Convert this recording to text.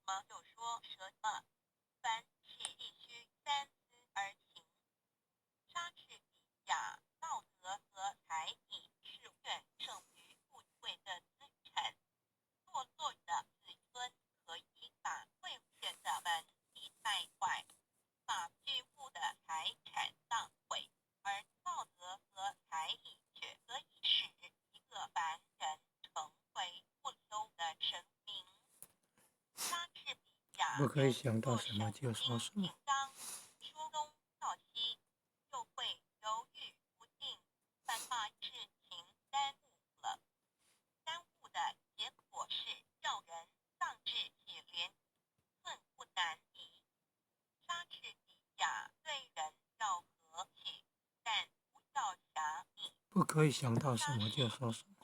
么就说什么，凡事必须三思而行。莎士比亚道德和才艺是远胜于富贵的资产。落座的子孙可以把贵贱的门第带坏，把巨富的财产当毁，而道德和才艺却可以使一个凡人成为不朽的神明。莎士比亚不可以人想到若什么就神经说什么。紧张，说东道西，就会犹豫不定，反把事情耽误了。耽误的结果是叫人丧志气连，寸步难移。莎士比亚对人要和气，但不要狭义。不可以想到什么就说什么。